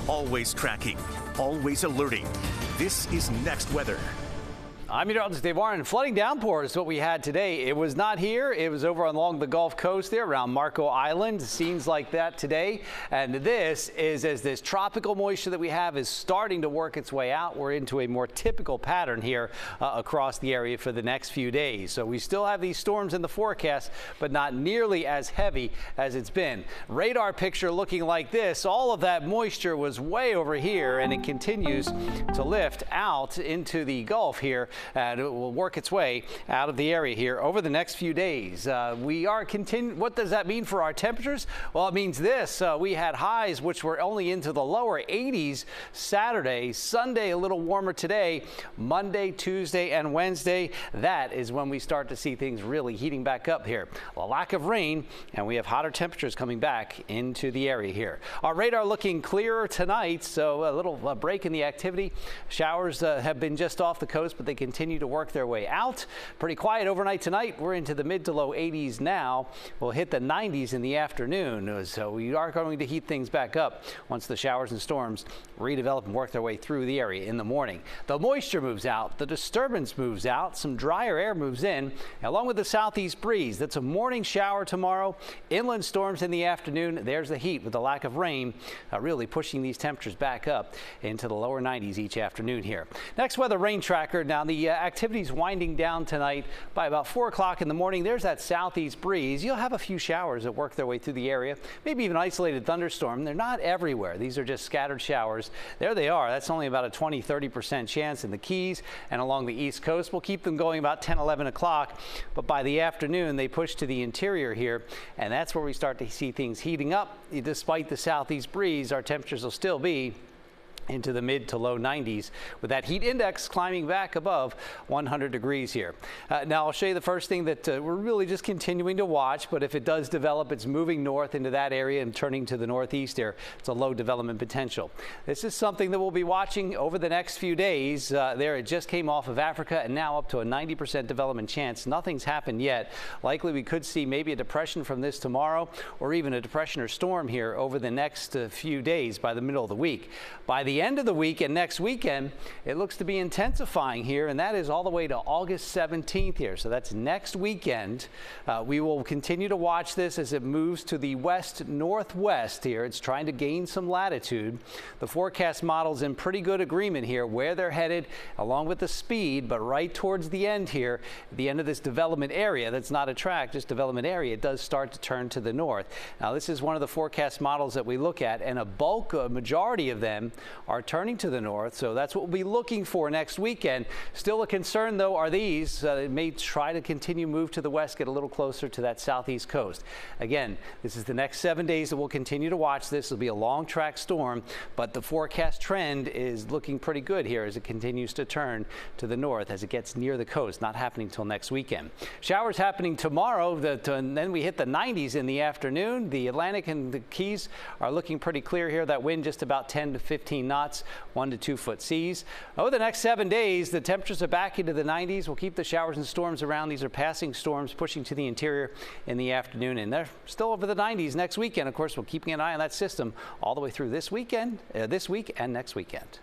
Always tracking, always alerting. This is Next Weather. I'm Meteorologist Dave Warren. Flooding downpours is what we had today. It was not here. It was over along the Gulf Coast there around Marco Island. Scenes like that today. And this is as this tropical moisture that we have is starting to work its way out. We're into a more typical pattern here across the area for the next few days. So we still have these storms in the forecast, but not nearly as heavy as it's been. Radar picture looking like this. All of that moisture was way over here, and it continues to lift out into the Gulf here. And it will work its way out of the area here over the next few days. We are continuing. What does that mean for our temperatures? Well, it means this. We had highs which were only into the lower 80s Saturday, Sunday a little warmer today, Monday, Tuesday, and Wednesday. That is when we start to see things really heating back up here. A lack of rain, and we have hotter temperatures coming back into the area here. Our radar looking clearer tonight, so a little break in the activity. Showers have been just off the coast, but they continue to work their way out. Pretty quiet overnight tonight. We're into the mid to low 80s now. We'll hit the 90s in the afternoon. So we are going to heat things back up once the showers and storms redevelop and work their way through the area in the morning. The moisture moves out. The disturbance moves out. Some drier air moves in, along with the southeast breeze. That's a morning shower tomorrow. Inland storms in the afternoon. There's the heat with the lack of rain really pushing these temperatures back up into the lower 90s each afternoon here. Next weather rain tracker. Now the activity's winding down tonight by about 4 o'clock in the morning. There's that southeast breeze. You'll have a few showers that work their way through the area, maybe even isolated thunderstorm. They're not everywhere. These are just scattered showers. There they are. That's only about a 20-30% chance in the Keys and along the East Coast. We'll keep them going about 10-11 o'clock, but by the afternoon they push to the interior here, and that's where we start to see things heating up. Despite the southeast breeze, our temperatures will still be into the mid to low 90s with that heat index climbing back above 100 degrees here. Now I'll show you the first thing that we're really just continuing to watch, but if it does develop, it's moving north into that area and turning to the northeast there. It's a low development potential. This is something that we'll be watching over the next few days. It just came off of Africa and now up to a 90% development chance. Nothing's happened yet. Likely we could see maybe a depression from this tomorrow or even a depression or storm here over the next few days by the middle of the week. By the end of the week and next weekend, it looks to be intensifying here, and that is all the way to August 17th here. So that's next weekend. We will continue to watch this as it moves to the west-northwest here. It's trying to gain some latitude. The forecast model's in pretty good agreement here where they're headed along with the speed, but right towards the end here, the end of this development area, that's not a track, just development area, it does start to turn to the north. Now this is one of the forecast models that we look at, and a majority of them are turning to the north, so that's what we'll be looking for next weekend. Still a concern, though, are these. It may try to continue move to the west, get a little closer to that southeast coast. Again, this is the next 7 days that we'll continue to watch this. It'll be a long track storm, but the forecast trend is looking pretty good here as it continues to turn to the north as it gets near the coast. Not happening till next weekend. Showers happening tomorrow, and then we hit the 90s in the afternoon. The Atlantic and the Keys are looking pretty clear here. That wind just about 10 to 15 knots. 1 to 2 foot seas. Over the next 7 days, the temperatures are back into the 90s. We'll keep the showers and storms around. These are passing storms pushing to the interior in the afternoon, and they're still over the 90s next weekend. Of course, we're keeping an eye on that system all the way through this weekend, this week and next weekend.